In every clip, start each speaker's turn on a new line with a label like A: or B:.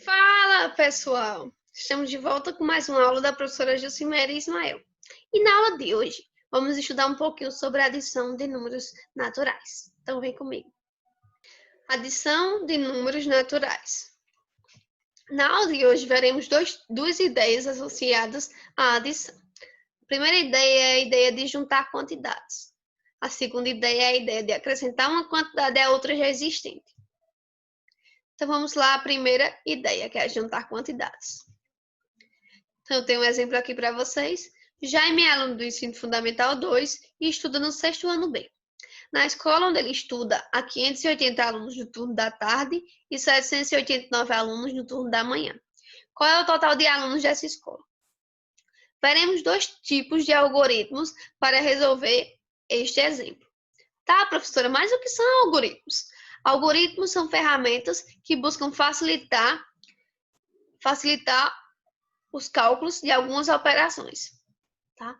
A: Fala, pessoal! Estamos de volta com mais uma aula da professora Jucimere Ismael. E na aula de hoje, vamos estudar um pouquinho sobre a adição de números naturais. Então, vem comigo. Adição de números naturais. Na aula de hoje, veremos duas ideias associadas à adição. A primeira ideia é a ideia de juntar quantidades. A segunda ideia é a ideia de acrescentar uma quantidade a outra já existente. Então, vamos lá, a primeira ideia, que é juntar quantidades. Então, eu tenho um exemplo aqui para vocês. Jaime é aluno do Ensino Fundamental 2 e estuda no 6º ano B. Na escola onde ele estuda, há 580 alunos no turno da tarde e 789 alunos no turno da manhã. Qual é o total de alunos dessa escola? Veremos dois tipos de algoritmos para resolver este exemplo. Tá, professora, mas o que são algoritmos? Algoritmos são ferramentas que buscam facilitar os cálculos de algumas operações. Tá?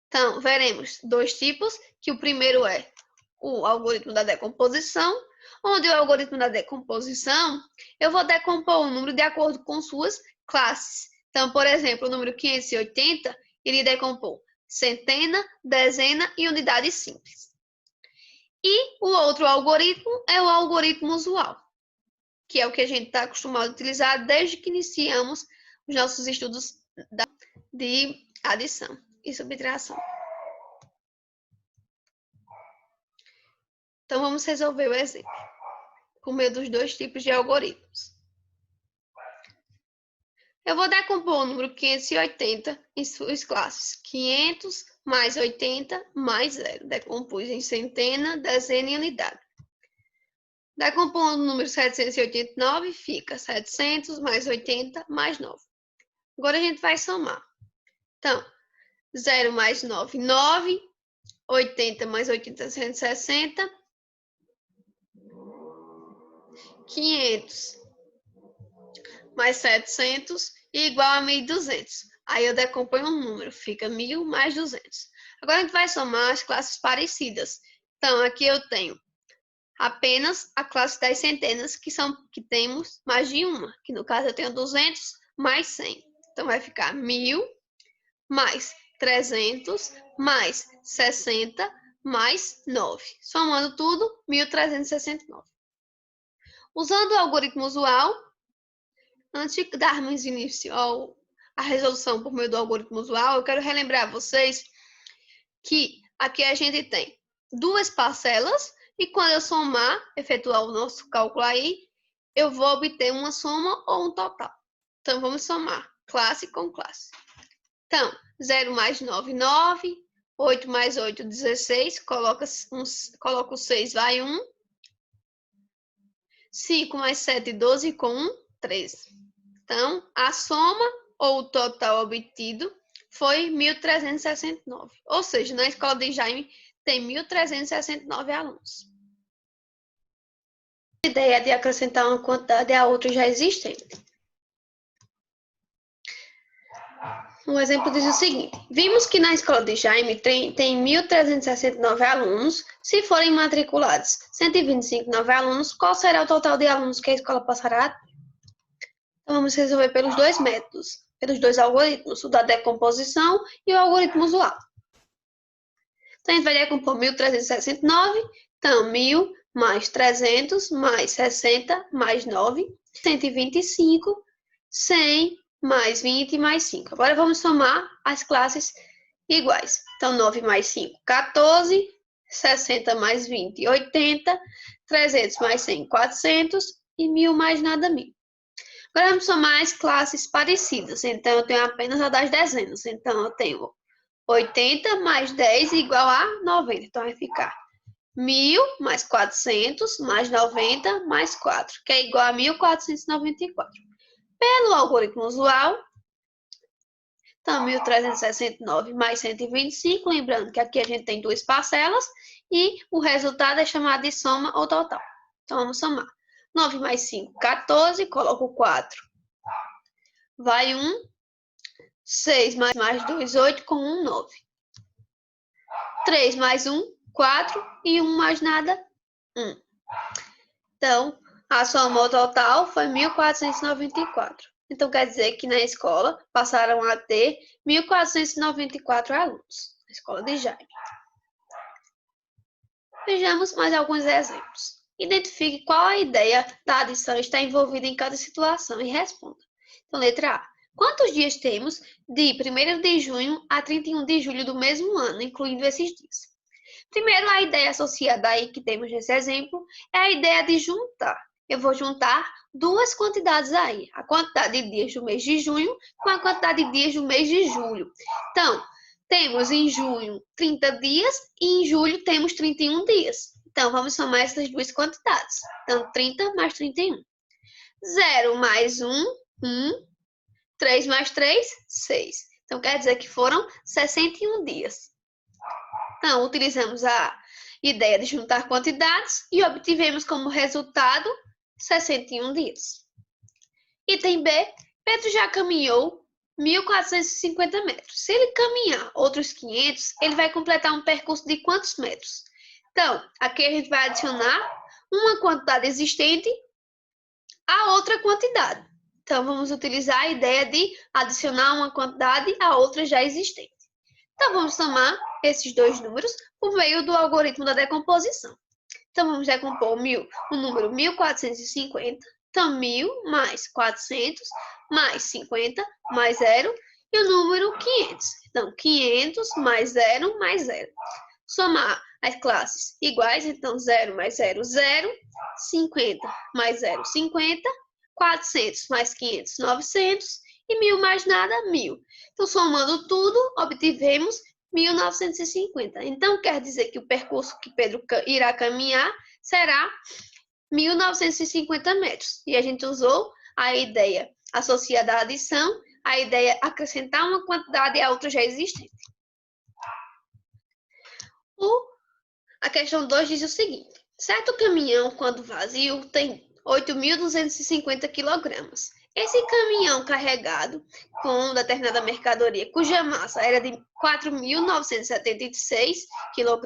A: Então, veremos dois tipos, que o primeiro é o algoritmo da decomposição, onde o algoritmo da decomposição, eu vou decompor o número de acordo com suas classes. Então, por exemplo, o número 580, iria decompor centena, dezena e unidade simples. E o outro algoritmo é o algoritmo usual, que é o que a gente está acostumado a utilizar desde que iniciamos os nossos estudos de adição e subtração. Então, vamos resolver o exemplo por meio dos dois tipos de algoritmos. Eu vou decompor o número 580 em suas classes. 500 mais 80 mais 0. Decompus em centena, dezena e unidade. Decompondo o número 789, fica 700 mais 80 mais 9. Agora a gente vai somar. Então, 0 mais 9, 9. 80 mais 80, 160. 500 mais 700 igual a 1.200. Aí eu decomponho um número, fica 1.000 mais 200. Agora a gente vai somar as classes parecidas. Então, aqui eu tenho apenas a classe das centenas, que temos mais de uma. Que no caso eu tenho 200 mais 100. Então, vai ficar 1.000 mais 300 mais 60 mais 9. Somando tudo, 1.369. Usando o algoritmo usual, antes de darmos início à resolução por meio do algoritmo usual, eu quero relembrar a vocês que aqui a gente tem duas parcelas e quando eu somar, efetuar o nosso cálculo aí, eu vou obter uma soma ou um total. Então, vamos somar classe com classe. Então, 0 mais 9, 9. 8 mais 8, 16. Coloca o 6, vai 1. 5 mais 7, 12, com 1, 13. Então, a soma ou o total obtido foi 1.369. Ou seja, na escola de Jaime tem 1.369 alunos. A ideia de acrescentar uma quantidade a outra já existente. Um exemplo diz o seguinte: vimos que na escola de Jaime tem 1.369 alunos. Se forem matriculados 125 novos alunos, qual será o total de alunos que a escola passará a ter? Então, vamos resolver pelos dois métodos, pelos dois algoritmos, o da decomposição e o algoritmo usual. Então, a gente vai decompor 1.369, então 1.000 mais 300 mais 60 mais 9, 125, 100 mais 20 mais 5. Agora, vamos somar as classes iguais. Então, 9 mais 5, 14, 60 mais 20, 80, 300 mais 100, 400 e 1.000 mais nada, 1.000. Agora, vamos somar as classes parecidas. Então, eu tenho apenas a das dezenas. Então, eu tenho 80 mais 10 igual a 90. Então, vai ficar 1.000 mais 400 mais 90 mais 4, que é igual a 1.494. Pelo algoritmo usual, então, 1.369 mais 125, lembrando que aqui a gente tem duas parcelas e o resultado é chamado de soma ou total. Então, vamos somar. 9 mais 5, 14, coloco 4. Vai 1. 6 mais 2, 8, com 1, 9. 3 mais 1, 4 e 1 mais nada, 1. Então, A soma total foi 1.494. Então, quer dizer que na escola passaram a ter 1.494 alunos, na escola de Jaime. Vejamos mais alguns exemplos. Identifique qual a ideia da adição está envolvida em cada situação e responda. Então, letra A. Quantos dias temos de 1º de junho a 31 de julho do mesmo ano, incluindo esses dias? Primeiro, a ideia associada aí que temos nesse exemplo é a ideia de juntar. Eu vou juntar duas quantidades aí, a quantidade de dias do mês de junho com a quantidade de dias do mês de julho. Então, temos em junho 30 dias e em julho temos 31 dias. Então, vamos somar essas duas quantidades. Então, 30 mais 31. 0 mais 1, 1. 3 mais 3, 6. Então, quer dizer que foram 61 dias. Então, utilizamos a ideia de juntar quantidades e obtivemos como resultado 61 dias. Item B, Pedro já caminhou 1.450 metros. Se ele caminhar outros 500, ele vai completar um percurso de quantos metros? Então, aqui a gente vai adicionar uma quantidade existente a outra quantidade. Então, vamos utilizar a ideia de adicionar uma quantidade a outra já existente. Então, vamos somar esses dois números por meio do algoritmo da decomposição. Então, vamos decompor o número 1.450. Então, 1.000 mais 400 mais 50 mais 0 e o número 500. Então, 500 mais 0 mais 0. Somar as classes iguais, então 0 mais 0, 0. 50 mais 0, 50. 400 mais 500, 900. E 1.000 mais nada, 1.000. Então, somando tudo, obtivemos 1.950. Então, quer dizer que o percurso que Pedro irá caminhar será 1.950 metros. E a gente usou a ideia associada à adição, a ideia acrescentar uma quantidade a outra já existente. A questão 2 diz o seguinte: certo caminhão, quando vazio, tem 8.250 kg. Esse caminhão carregado com determinada mercadoria, cuja massa era de 4.976 kg,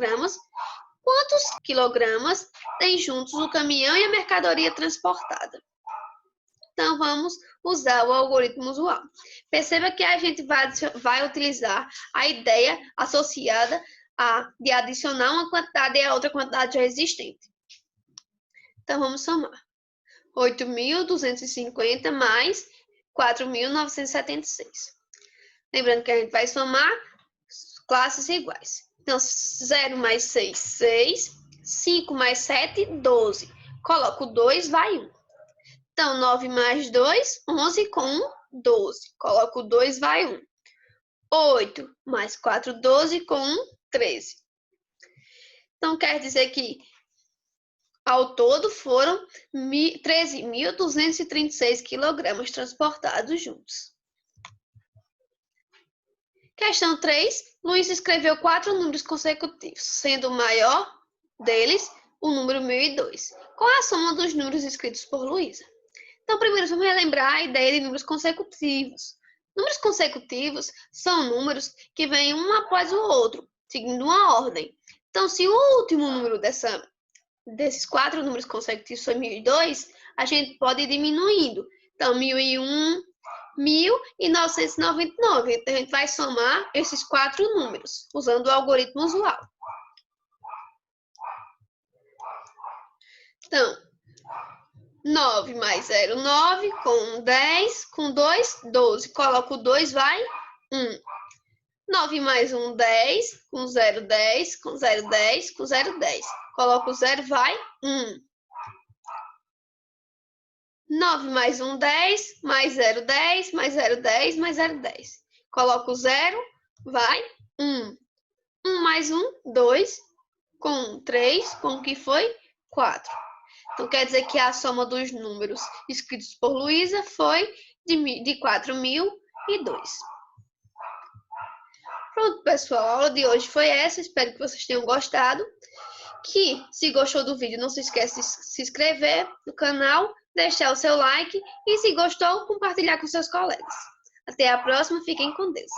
A: quantos quilogramas tem juntos o caminhão e a mercadoria transportada? Então, vamos usar o algoritmo usual. Perceba que a gente vai utilizar a ideia associada de adicionar uma quantidade a outra quantidade já existente. Então, vamos somar. 8.250 mais 4.976. Lembrando que a gente vai somar classes iguais. Então, 0 mais 6, 6. 5 mais 7, 12. Coloco 2, vai 1. Então, 9 mais 2, 11 com 1, 12. Coloco 2, vai 1. 8 mais 4, 12 com 1, 13. Então, quer dizer que ao todo foram 13.236 kg transportados juntos. Questão 3. Luiz escreveu 4 números consecutivos, sendo o maior deles o número 1.002. Qual é a soma dos números escritos por Luísa? Então, primeiro, vamos relembrar a ideia de números consecutivos. Números consecutivos são números que vêm um após o outro, seguindo uma ordem. Então, se o último número desses 4 números consecutivos foi 1.002, a gente pode ir diminuindo. Então, 1.001, 1.000 e 999. Então, a gente vai somar esses 4 números, usando o algoritmo usual. Então, 9 mais 0, 9, com 1, 10, com 2, 12. Coloco o 2, vai 1. 9 mais 1, 10, com 0, 10, com 0, 10, com 0, 10. Coloco o 0, vai 1. 9 mais 1, 10, mais 0, 10, mais 0, 10, mais 0, 10. Coloco o 0, vai 1. 1 mais 1, 2, com 1, 3, com o que foi 4. Então, quer dizer que a soma dos números escritos por Luísa foi de 4.002. Pronto, pessoal, a aula de hoje foi essa. Espero que vocês tenham gostado. Se gostou do vídeo, não se esqueça de se inscrever no canal, deixar o seu like e, se gostou, compartilhar com seus colegas. Até a próxima, fiquem com Deus.